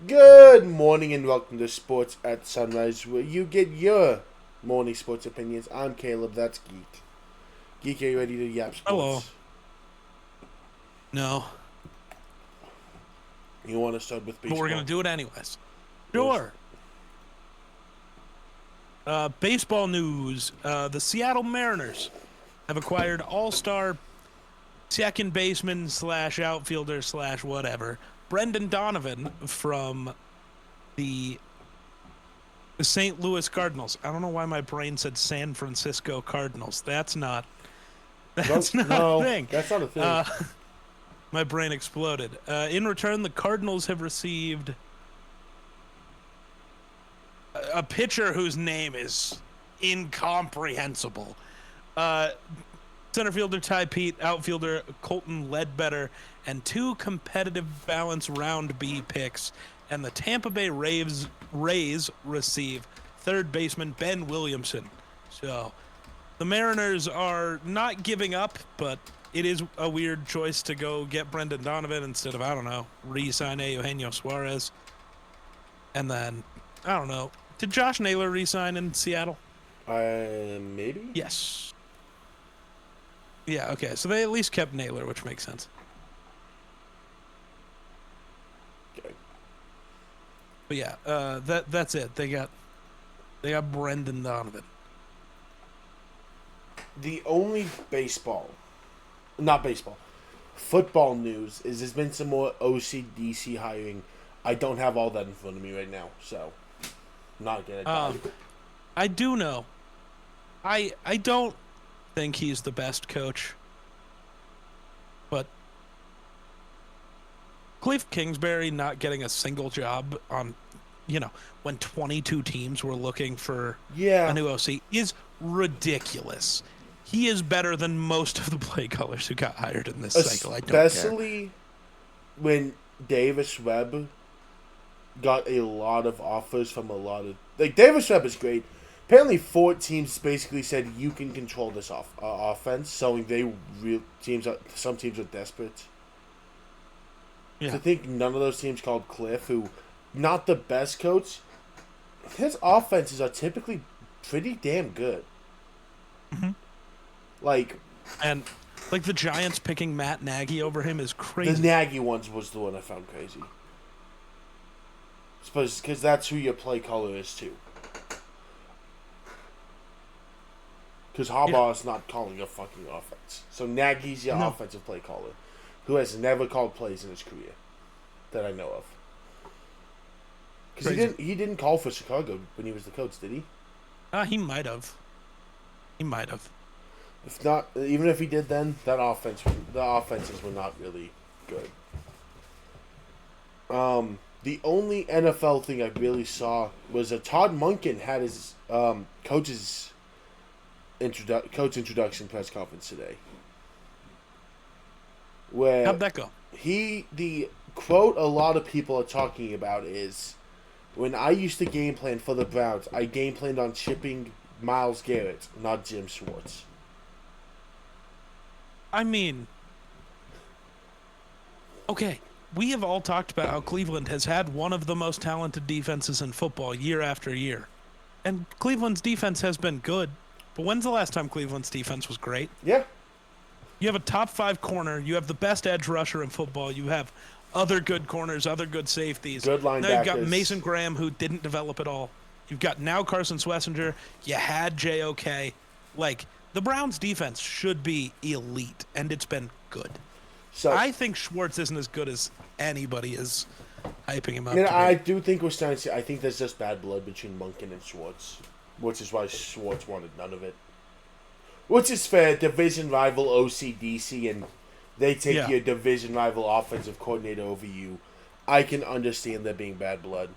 Good morning and welcome to Sports at Sunrise, where you get your morning sports opinions. I'm Caleb, that's Geek. Geek, are you ready to yap Hello. sports? No, You want to start with but we're gonna baseball? do it anyways. Yours? Sure. Baseball news. The Seattle Mariners have acquired all-star second baseman slash outfielder slash whatever Brendan Donovan from the St. Louis Cardinals. I don't know why my brain said San Francisco Cardinals. That's not. No, That's not a no, thing. that's not a thing. Uh, my brain exploded. In return, the Cardinals have received a pitcher whose name is incomprehensible. Uh, Center fielder Ty Pete, outfielder Colton Ledbetter, and two competitive balance round B picks. And the Tampa Bay Rays receive third baseman Ben Williamson. So the Mariners are not giving up, but it is a weird choice to go get Brendan Donovan instead of, I don't know, re-sign Eugenio Suarez. And then, I don't know, did Josh Naylor resign in Seattle? Maybe? Yes. Yeah, okay. So they at least kept Naylor, which makes sense. Okay. But yeah, that's it. They got Brendan Donovan. The only not baseball, football news is there's been some more OCDC hiring. I don't have all that in front of me right now, so I'm not gonna die. I do know. I don't think he's the best coach, but Cliff Kingsbury not getting a single job on, when 22 teams were looking for a Yeah, new OC is ridiculous. He is better than most of the play callers who got hired in this cycle. I don't care. especially when Davis Webb got a lot of offers from a lot of Davis Webb is great. Apparently, four teams basically said you can control this offense. So some teams are desperate. To Yeah. think none of those teams called Cliff, who not the best coach. His offenses are typically pretty damn good. Mhm. Like And like the Giants picking Matt Nagy over him is the crazy. Nagy ones was the one I found crazy. Suppose because that's who your play caller is too. Because Yeah. Harbaugh is not calling a fucking offense. So Nagy's your No. offensive play caller, who has never called plays in his career that I know of. Because he Crazy. didn't call for Chicago when he was the coach, did he? He might have. He might have. If not, even if he did, then the offenses were not really good. The only NFL thing I really saw was that Todd Monken had his coach introduction press conference today, where How'd that go? the quote a lot of people are talking about is, when I used to game plan for the Browns, I game planned on shipping Miles Garrett, not Jim Schwartz. I mean, okay. We have all talked about how Cleveland has had one of the most talented defenses in football year after year. And Cleveland's defense has been good. But when's the last time Cleveland's defense was great? Yeah, You have a top five corner. You have the best edge rusher in football. You have other good corners, other good safeties. good Now you've got linebackers. Mason Graham, who didn't develop at all. You've got now Carson Swessinger. You had JOK. Like, the Browns' defense should be elite, and it's been good. So I think Schwartz isn't as good as anybody is hyping him up and to I be. do think we're starting to see. I think there's just bad blood between Monken and Schwartz, which is why Schwartz wanted none of it. Which is fair. Division rival OCDC, and they take Yeah. your division rival offensive coordinator over you. I can understand there being bad blood.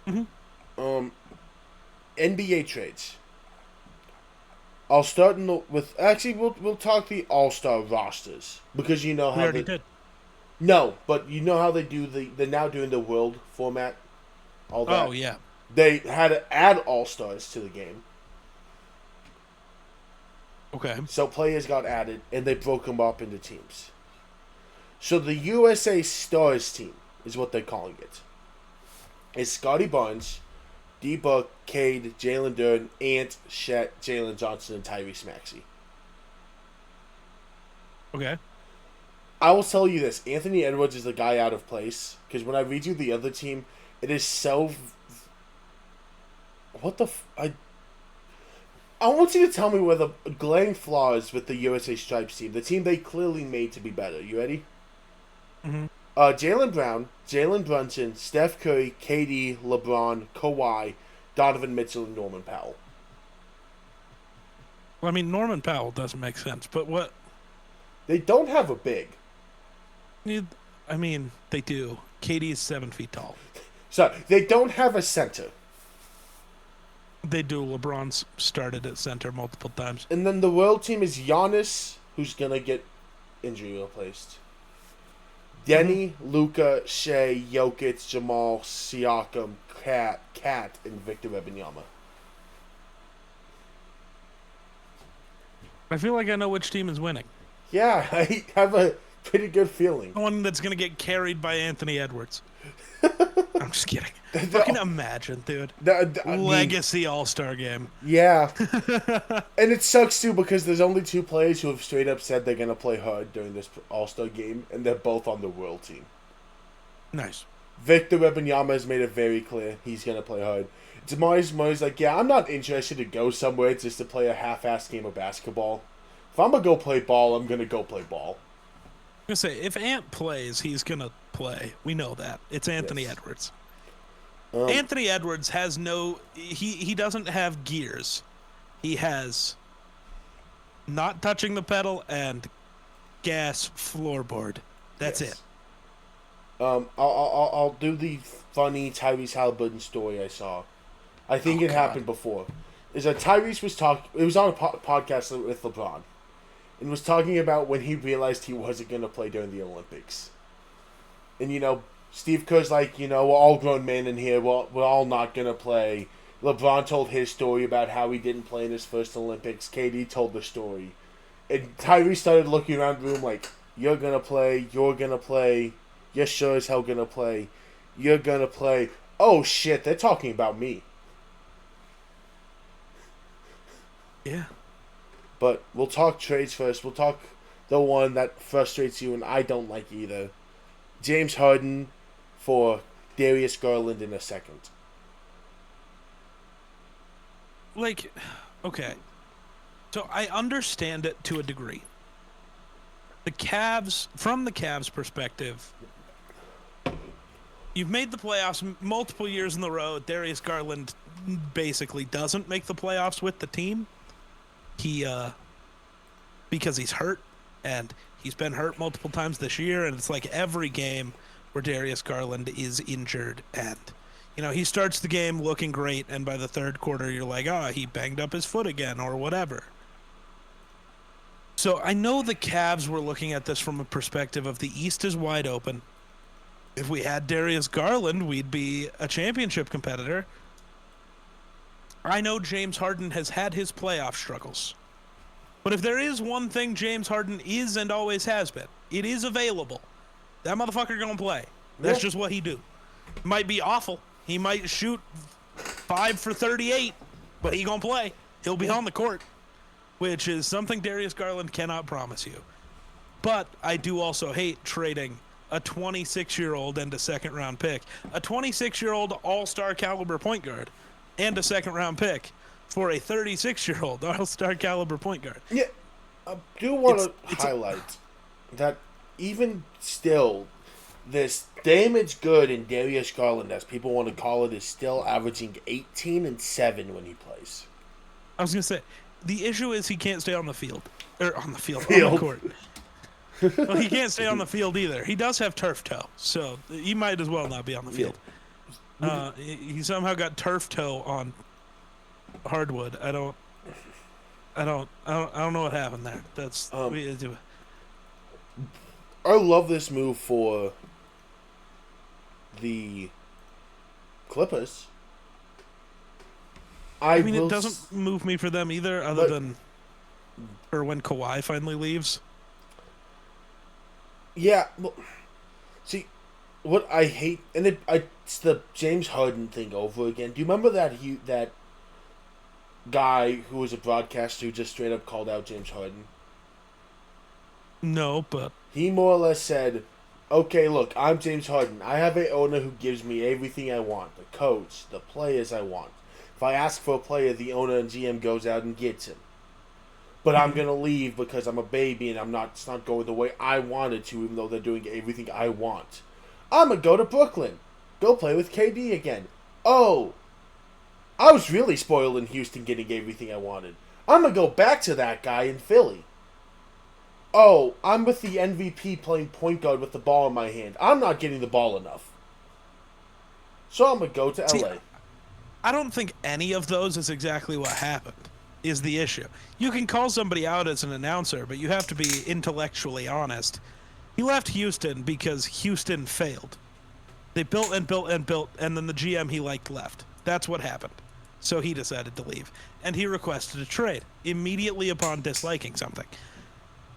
Hmm. NBA trades. I'll start with actually we'll talk the All Star rosters because you know We how already did. no, but you know how they do they're now doing the world format, all Oh, that. yeah. They had to add All Stars to the game. Okay. So players got added, and they broke them up into teams. So the USA Stars team is what they're calling it. It's Scotty Barnes, D-Book, Cade, Jalen Duren, Ant, Shet, Jalen Johnson, and Tyrese Maxey. Okay. I will tell you this. Anthony Edwards is the guy out of place. Because when I read you the other team, it is so... What the... I want you to tell me where the glaring flaws with the USA Stripes team. The team they clearly made to be better. You ready? Mm-hmm. Jaylen Brown, Jalen Brunson, Steph Curry, KD, LeBron, Kawhi, Donovan Mitchell, and Norman Powell. Well, I mean, Norman Powell doesn't make sense, but what... They don't have a big. I mean, they do. KD is 7 feet tall. So, they don't have a center. They do. LeBron's started at center multiple times. And then the world team is Giannis, who's going to get injury replaced. Denny, Luka, Shea, Jokic, Jamal, Siakam, Kat, and Victor Wembanyama. I feel like I know which team is winning. Yeah, I have a pretty good feeling. The one that's going to get carried by Anthony Edwards. I'm just kidding. Fucking imagine, dude. Legacy All-Star game. Yeah. And it sucks, too, because there's only two players who have straight up said they're going to play hard during this All-Star game, and they're both on the world team. Nice. Victor Wembanyama has made it very clear he's going to play hard. Demarius Murray's like, yeah, I'm not interested to go somewhere just to play a half-assed game of basketball. If I'm going to go play ball, I'm going to go play ball. I'm going to say, if Ant plays, he's going to play. We know that. It's Anthony Edwards. Anthony Edwards has no... He doesn't have gears. He has not touching the pedal and gas floorboard. That's it. I'll do the funny Tyrese Halliburton story I saw. I think it happened before. Is that Tyrese was talking... It was on a podcast with LeBron. And was talking about when he realized he wasn't going to play during the Olympics. And, you know, Steve Kerr's like, you know, we're all grown men in here. We're all not going to play. LeBron told his story about how he didn't play in his first Olympics. KD told the story. And Tyrese started looking around the room like, you're going to play. You're going to play. You're sure as hell going to play. You're going to play. Oh, shit, they're talking about me. Yeah. But we'll talk trades first. We'll talk the one that frustrates you and I don't like either. James Harden for Darius Garland in a second. Like, okay. So I understand it to a degree. The Cavs, from the Cavs' perspective, you've made the playoffs multiple years in a row. Darius Garland basically doesn't make the playoffs with the team. Because he's hurt, and he's been hurt multiple times this year, and it's like every game where Darius Garland is injured, and, you know, he starts the game looking great, and by the third quarter, you're like, he banged up his foot again, or whatever. So I know the Cavs were looking at this from a perspective of the East is wide open. If we had Darius Garland, we'd be a championship competitor. I know James Harden has had his playoff struggles. But if there is one thing James Harden is and always has been, it is available. That motherfucker gonna play. That's just what he do. Might be awful. He might shoot 5 for 38, but he gonna play. He'll be on the court, which is something Darius Garland cannot promise you. But I do also hate trading a 26-year-old and a second-round pick, a 26-year-old all-star caliber point guard, and a second-round pick for a 36-year-old all-star caliber point guard. Yeah, I do want to highlight that even still, this damage good in Darius Garland, as people want to call it, is still averaging 18 and 7 when he plays. I was going to say, the issue is he can't stay on the field. On the court. Well, he can't stay on the field either. He does have turf toe, so he might as well not be on the field. He somehow got turf toe on hardwood. I don't know what happened there. That's I love this move for the Clippers. I mean, it doesn't move me for them either, other than for when Kawhi finally leaves. Yeah, well, see, what I hate, and it's the James Harden thing over again. Do you remember that guy who was a broadcaster who just straight up called out James Harden? No, but He more or less said, "Okay, look, I'm James Harden. I have a owner who gives me everything I want, the coach, the players I want. If I ask for a player, the owner and GM goes out and gets him. But I'm gonna leave because I'm a baby and it's not going the way I wanted to, even though they're doing everything I want. I'm gonna go to Brooklyn, go play with KD again. Oh, I was really spoiled in Houston, getting everything I wanted. I'm gonna go back to that guy in Philly. Oh, I'm with the MVP playing point guard with the ball in my hand. I'm not getting the ball enough. So I'm gonna go to LA." I don't think any of those is exactly what happened, is the issue. You can call somebody out as an announcer, but you have to be intellectually honest. He left Houston because Houston failed. They built and built and built, and then the GM he liked left. That's what happened. So he decided to leave. And he requested a trade immediately upon disliking something.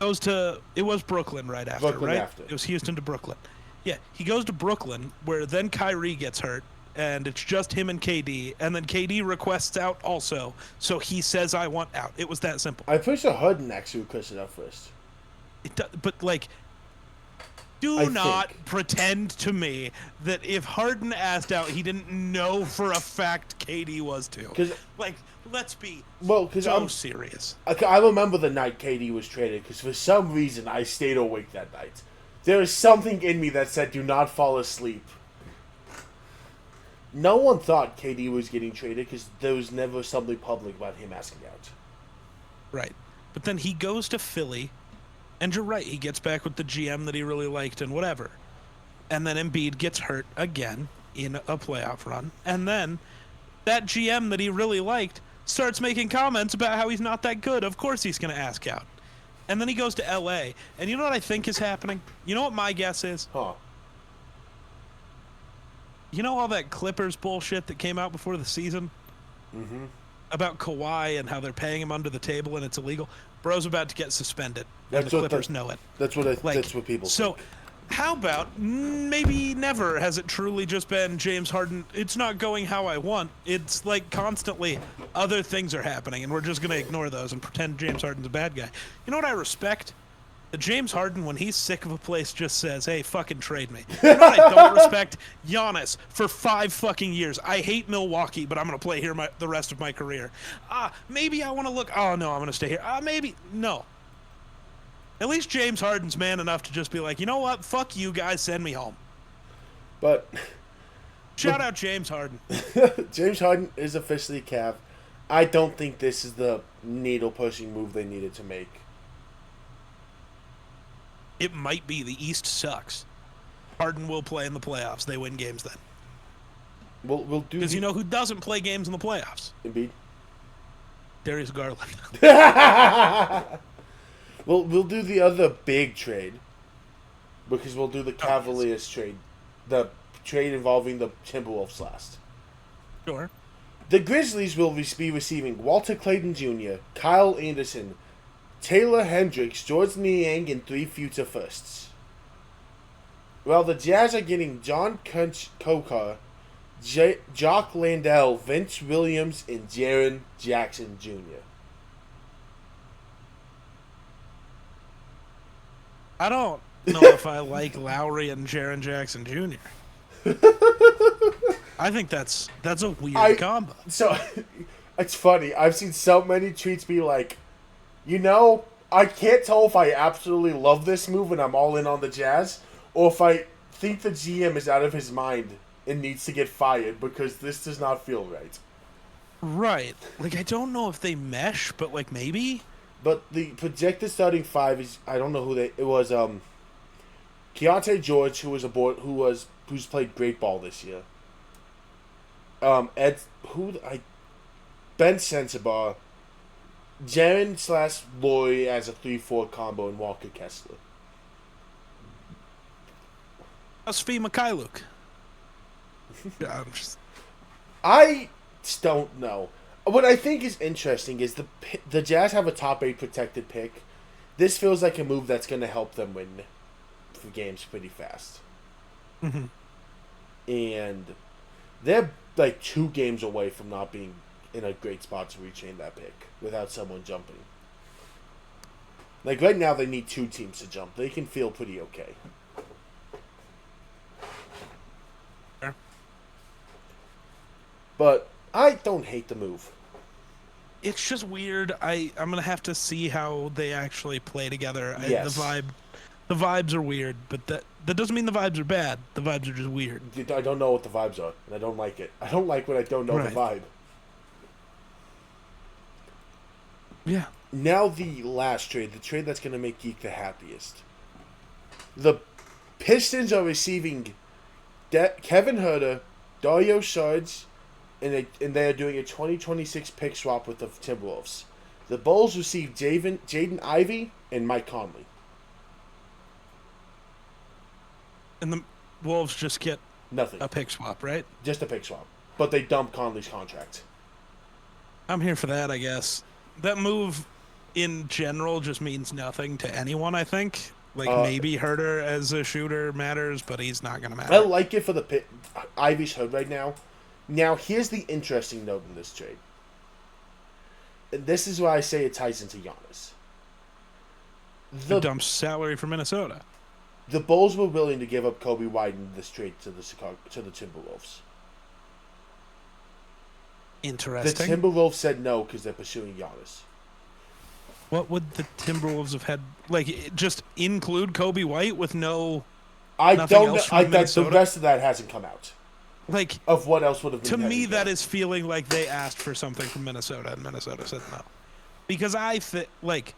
It was Brooklyn right after, Brooklyn right? after. It was Houston to Brooklyn. Yeah, he goes to Brooklyn, where then Kyrie gets hurt, and it's just him and KD, and then KD requests out also, so he says, "I want out." It was that simple. I'm pretty sure Harden actually requested out first. But, like, do not pretend to me that if Harden asked out, he didn't know for a fact KD was too. Like, let's be so serious. I remember the night KD was traded, because for some reason I stayed awake that night. There was something in me that said, do not fall asleep. No one thought KD was getting traded, because there was never something public about him asking out. Right. But then he goes to Philly, and you're right, he gets back with the GM that he really liked and whatever. And then Embiid gets hurt again in a playoff run. And then that GM that he really liked starts making comments about how he's not that good. Of course he's going to ask out. And then he goes to LA. And you know what I think is happening? You know what my guess is? Huh. You know all that Clippers bullshit that came out before the season? Mm-hmm. About Kawhi and how they're paying him under the table and it's illegal? Bro's about to get suspended. And That's the what Clippers know it. That's what people So, think. how about maybe never has it truly just been James Harden? It's not going how I want. It's like constantly other things are happening, and we're just going to ignore those and pretend James Harden's a bad guy. You know what I respect? That James Harden, when he's sick of a place, just says, "Hey, fucking trade me." You know what I don't respect? Giannis for 5 fucking years. I hate Milwaukee, but I'm going to play here the rest of my career. Maybe I want to look. Oh, no, I'm going to stay here. Maybe. No. At least James Harden's man enough to just be like, you know what? Fuck you guys. Send me home. But shout out James Harden. James Harden is officially a Cav. I don't think this is the needle-pushing move they needed to make. It might be. The East sucks. Harden will play in the playoffs. They win games then. We'll do. Because you know who doesn't play games in the playoffs? Embiid. Darius Garland. We'll do the other big trade. Because we'll do the Cavaliers trade. The trade involving the Timberwolves last. Sure. The Grizzlies will be receiving Walter Clayton Jr., Kyle Anderson, Taylor Hendricks, Jordan Niang, and 3 future firsts. While the Jazz are getting John Kokar, Jock Landale, Vince Williams, and Jaren Jackson Jr. I don't know if I like Lowry and Jaren Jackson Jr. I think that's a weird combo. So, it's funny. I've seen so many tweets be like, I can't tell if I absolutely love this move and I'm all in on the Jazz, or if I think the GM is out of his mind and needs to get fired because this does not feel right. Right. Like, I don't know if they mesh, but, like, maybe? But the projected starting 5 is, I don't know it was, Keontae George, who's played great ball this year. Ben Sensabaugh, Jaren/Laurie as a 3-4 combo, and Walker Kessler. Svi Mikhailuk. I don't know. What I think is interesting is the Jazz have a top 8 protected pick. This feels like a move that's going to help them win the games pretty fast. Mm-hmm. And they're like 2 games away from not being in a great spot to retain that pick without someone jumping. Like right now, they need 2 teams to jump. They can feel pretty okay. Sure. But I don't hate the move. It's just weird. I'm gonna have to see how they actually play together. Yes. The vibes are weird, but that doesn't mean the vibes are bad. The vibes are just weird. I don't know what the vibes are, and I don't like it. I don't like when I don't know Right. the vibe. Yeah. Now the last trade, the trade that's going to make Geek the happiest. The Pistons are receiving Kevin Herter, Dario Saric, and they are doing a 2026 pick swap with the Timberwolves. The Bulls receive Jaden Ivey and Mike Conley. And the Wolves just get Nothing. a pick swap, right? Just a pick swap. But they dump Conley's contract. I'm here for that, I guess. That move in general just means nothing to anyone, I think. Like, maybe Herter as a shooter matters, but he's not going to matter. I like it for the Ivy's hurt right now. Now, here's the interesting note in this trade. And this is why I say it ties into Giannis. The dump salary for Minnesota. The Bulls were willing to give up Kobe White in this trade to the Timberwolves. The Interesting. Timberwolves said no because they're pursuing Giannis. What would the Timberwolves have had? Like, just include Kobe White with no. I nothing don't know. else from The Minnesota? rest of that hasn't come out. Like, Of what else would have been to me, headed that there. is feeling like they asked for something from Minnesota, and Minnesota said no. Because I think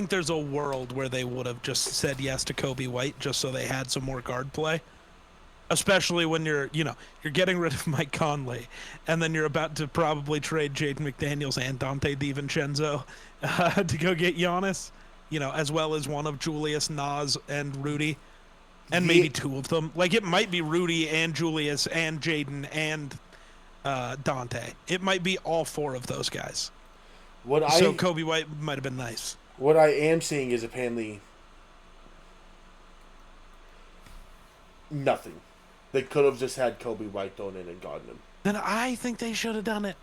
there's a world where they would have just said yes to Kobe White just so they had some more guard play. Especially when you're getting rid of Mike Conley, and then you're about to probably trade Jaden McDaniels and Dante DiVincenzo to go get Giannis, as well as one of Julius, Nas, and Rudy, and maybe 2 of them. Like, it might be Rudy and Julius and Jaden and Dante. It might be all 4 of those guys. So Kobe White might have been nice. What I am seeing is apparently nothing. They could have just had Kobe White thrown in and gotten him. Then I think they should have done it.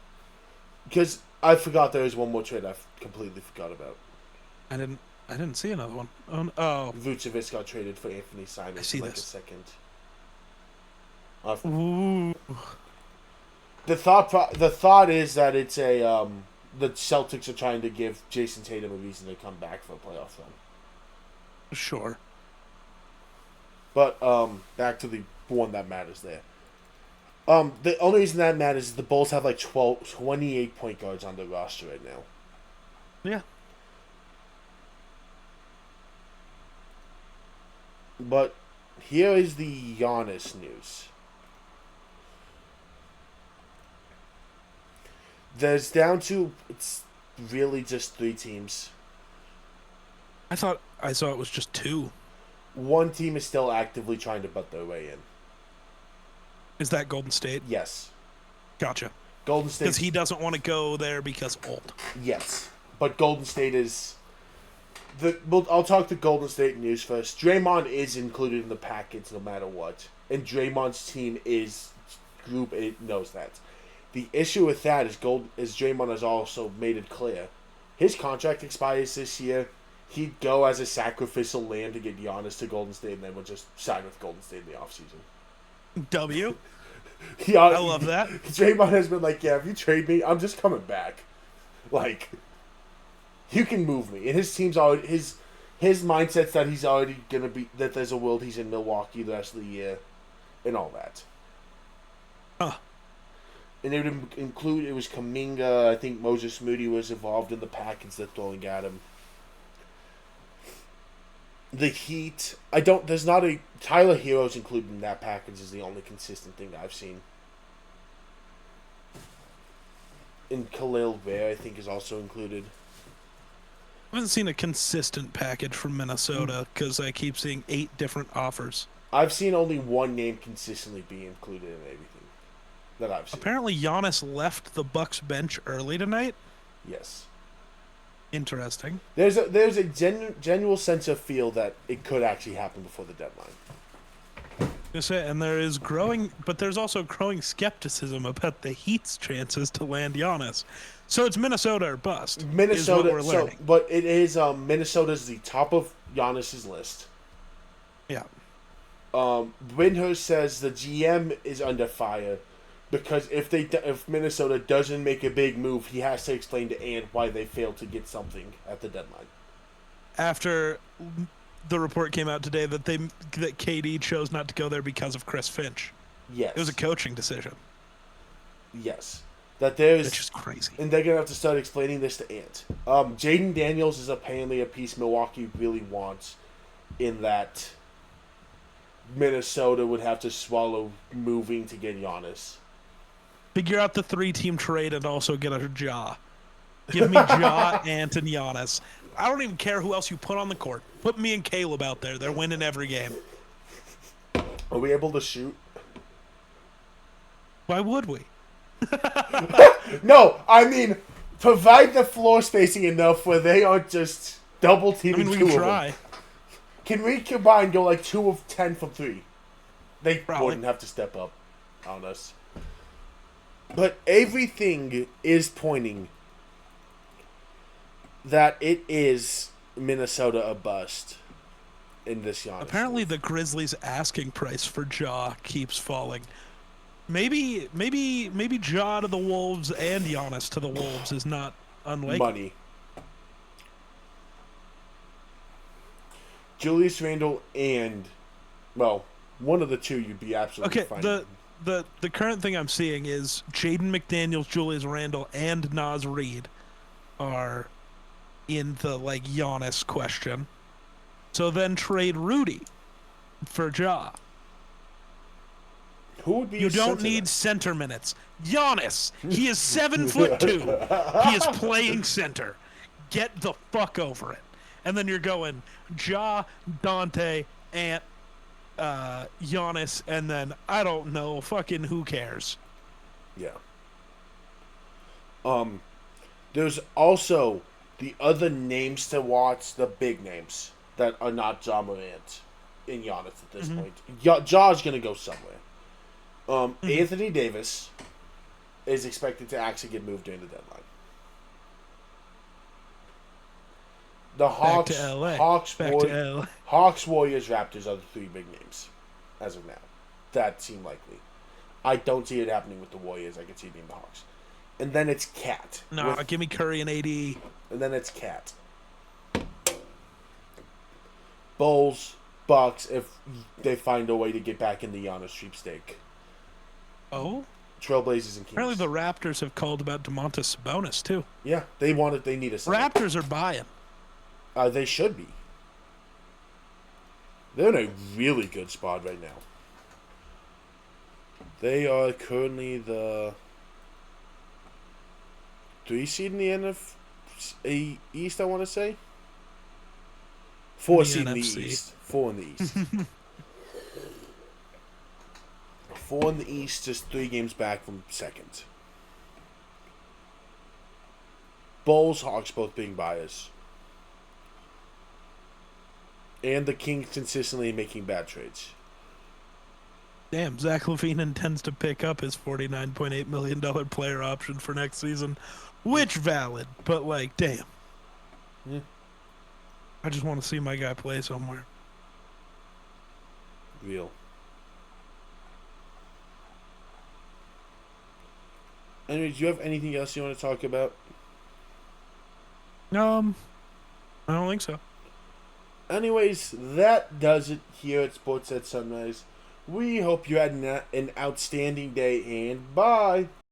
Because I forgot there was one more trade I completely forgot about. I didn't see another one. Oh. Vucevic got traded for Anthony Simons I see in like this. a second. Ooh. The thought is that it's the Celtics are trying to give Jason Tatum a reason to come back for a playoff run. Sure. But back to the one that matters there. The only reason that matters is the Bulls have like 28 point guards on their roster right now. Yeah. But here is the Giannis news. There's down to, it's really just 3 teams. I thought I saw it was just 2. One team is still actively trying to butt their way in. Is that Golden State? Yes. Gotcha. Golden State. Because he doesn't want to go there because old. Yes. But Golden State is... I'll talk to Golden State news first. Draymond is included in the package no matter what. And Draymond's team is... Group 8 knows that. The issue with that is Draymond has also made it clear. His contract expires this year. He'd go as a sacrificial lamb to get Giannis to Golden State, and then would just sign with Golden State in the offseason. W. I love that. Draymond has been like, yeah, if you trade me, I'm just coming back. Like, you can move me. And his team's already... His mindset's that he's already going to be... That there's a world he's in Milwaukee the rest of the year. And all that. Huh. And it would include... It was Kuminga. I think Moses Moody was involved in the package they're throwing at him. The Heat... There's not a... Tyler Hero's included in that package is the only consistent thing I've seen. And Khalil Bear, I think, is also included. I haven't seen a consistent package from Minnesota because I keep seeing 8 different offers. I've seen only one name consistently be included in everything that I've seen. Apparently, Giannis left the Bucks bench early tonight. Yes. Interesting. There's a genuine sense of feel that it could actually happen before the deadline. And there is growing, but there's also growing skepticism about the Heat's chances to land Giannis. So it's Minnesota or bust, is what Minnesota. we're So, learning. but it is Minnesota's the top of Giannis's list. Yeah. Windhurst says the GM is under fire because if Minnesota doesn't make a big move, he has to explain to Ant why they failed to get something at the deadline. After the report came out today that KD chose not to go there because of Chris Finch. Yes, It was a coaching decision. yes. That there's Which is crazy. and they're gonna have to start explaining this to Ant. Jaden Daniels is apparently a piece Milwaukee really wants, in that Minnesota would have to swallow moving to get Giannis. Figure out the 3-team trade and also get a Ja. Give me Ja, Ant, and Giannis. I don't even care who else you put on the court. Put me and Caleb out there. They're winning every game. Are we able to shoot? Why would we? No, I mean, provide the floor spacing enough where they aren't just double I teaming mean, we two can of try. them. Can we combine go like 2 of 10 from 3? They Probably. wouldn't have to step up on us. But everything is pointing that it is Minnesota a bust in this Giannis. Apparently, the Grizzlies' asking price for Ja keeps falling. Maybe Ja to the Wolves and Giannis to the Wolves is not unlikely. Money. Julius Randle and, well, one of the two you'd be absolutely Okay, fine. the current thing I'm seeing is Jaden McDaniels, Julius Randle, and Naz Reid are in the like Giannis question. So then trade Rudy for Ja. Who would be You your don't center need then? center minutes. Giannis, he is 7'2". He is playing center. Get the fuck over it. And then you're going Ja, Dante, Ant, Giannis, and then I don't know, fucking who cares? Yeah. There's also the other names to watch, the big names that are not Ja Morant and Giannis at this point. Ja's gonna go somewhere. Anthony Davis is expected to actually get moved during the deadline. The Back to LA. Hawks, Warriors, Raptors are the 3 big names as of now. That seem likely. I don't see it happening with the Warriors. I can see it being the Hawks. And then it's Cat. No, give me Curry and AD. And then it's Cat. Bulls, Bucks, if they find a way to get back in the Giannis sweepstake. Oh? Trailblazers and Kings. Apparently the Raptors have called about DeMontis Sabonis, too. Yeah, they want it. They need a center. Raptors are buying. They should be. They're in a really good spot right now. They are currently the 3 seed in the NFC East, I want to say. 4 seed in the NFC. East. 4 in the East. 4 in the East, just 3 games back from second. Bulls, Hawks both being biased. And the Kings consistently making bad trades. Damn, Zach LaVine intends to pick up his $49.8 million player option for next season. Which valid, but like, damn. Yeah. I just want to see my guy play somewhere. Real. Anyways, do you have anything else you want to talk about? I don't think so. Anyways, that does it here at Sports at Sunrise. We hope you had an outstanding day, and bye.